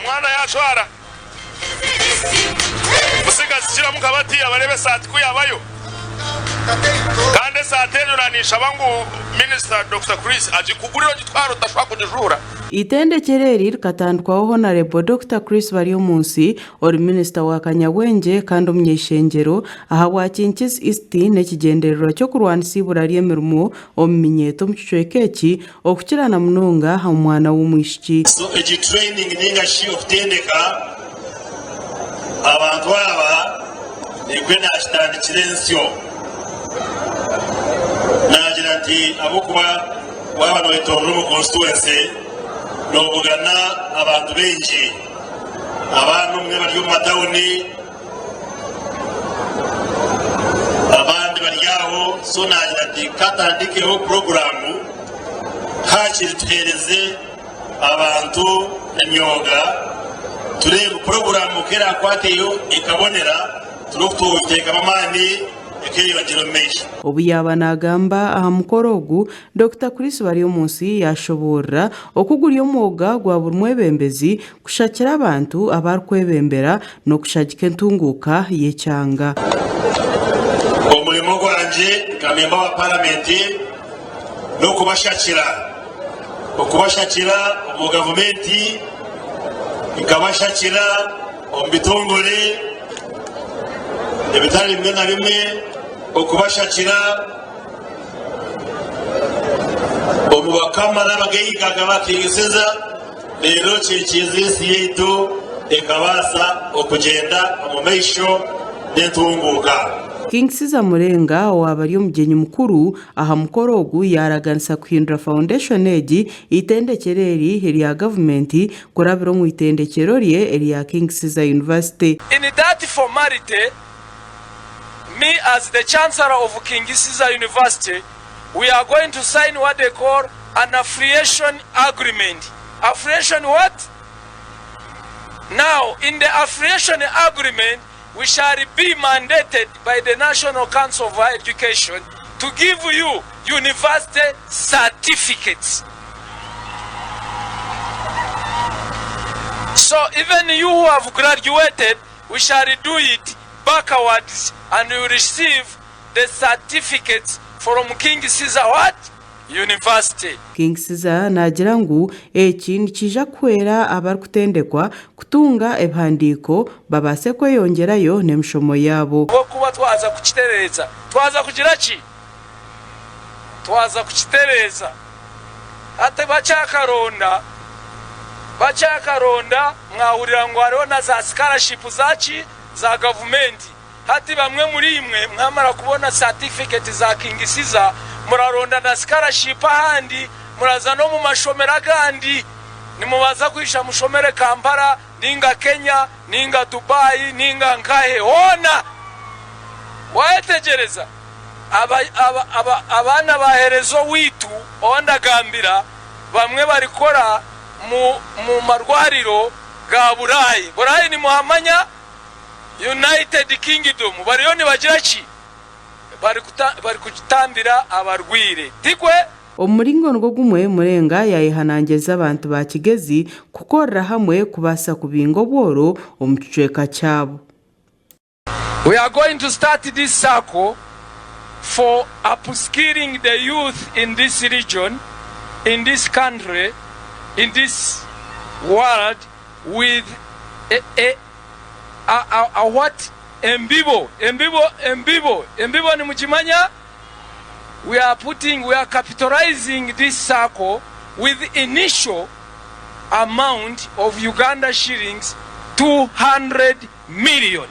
omwana yashwara musigashyira mukabati abarebe sati kuyabayo kandi sateruranisha bangu Minister Dr. Chris aje kuguriro gitwaro tashwa kujura itendekereri katandwaho Honorable Dr. Chris bari umunsi ori Minister wa Kanyabwenge kandi umyeshengero aha wakinkiza East n'ekigenderero cyo kurwanisa ibura ry'emirimo omuminyeto mucwekeki okukirana munonga ha mwana w'umwishiki so eji training ninga shi okutendeka abantu aba ekwena ashitandikirensyo nagira nti abokuba waba noyetoro mu constituency nobugana abantu benji abantu mwe bari mu matawuni abandi bari yaho so nagira nti katandikeho programu hakiri tuhereze abantu emyoga turebe programu kera kwateyo ikabonera turokuteka amani ubu yaba nagamba aha mukorogu Dr. Chris bari umunsi yashobora okuguriyo mwoga gwa burumwebembezi kushakira abantu abarkwebembera no kushagika ntunguka yecyanga umurimo gwanje kamemba wa parliament no kubashakira mu government ikabashakira ombitongore ebitari bimwe na bimwe okubashakira omubakamara bagayigaga bakigisiza rero cyekizisi yetu ekabasa okugenda omumeisho n'entunguka Kingsiza Murenga wabari umugenyi mukuru aha mukorogu yaraganisa kuhindura foundation egi itendekereri ya government kurabiro mu itendekero rye ya Kingsiza University. In that formality, me as the Chancellor of King Caesar University, we are going to sign what they call an affiliation agreement. Affiliation what? Now, in the affiliation agreement, we shall be mandated by the National Council of Education to give you university certificates. So even you who have graduated, we shall do it backwards and you receive the certificates from King Caesar what? University. King Caesar nagira ngu eki nikija kwera abarikutendekwa kutunga ebhandiko babase kweyongerayo n'emishomo yabo. Kuba twaza kukitereza twaza kugira ki? Twaza kukitereza ate bachakaronda mwahurira ngo hariho na za scholarship zaci za government hati bamwe muri imwe mwamara kubona certificate za King Caesar muraronda na scholarship ahandi muraza no mu mashomera gandi nimubaza kwisha mushomere Kampala ninga Kenya ninga Dubai ninga nkahe ona waetegereza abana baherezo witu ondagambira bamwe barikora mu marwariro ga Burayi ni muhamanya United Kingdom bariyo ni bagira ki bari kutambira abarwire tikwe omuringo ngo gumwe Murenga yayihanangeza abantu ba Kigezi kukorera hamwe kubasa kubingo bworo omucweka cyabo. We are going to start this circle for upskilling the youth in this region, in this country, in this world with a what? Embibo ni mujimanya. We are capitalizing this circle with initial amount of Uganda shillings 200 million.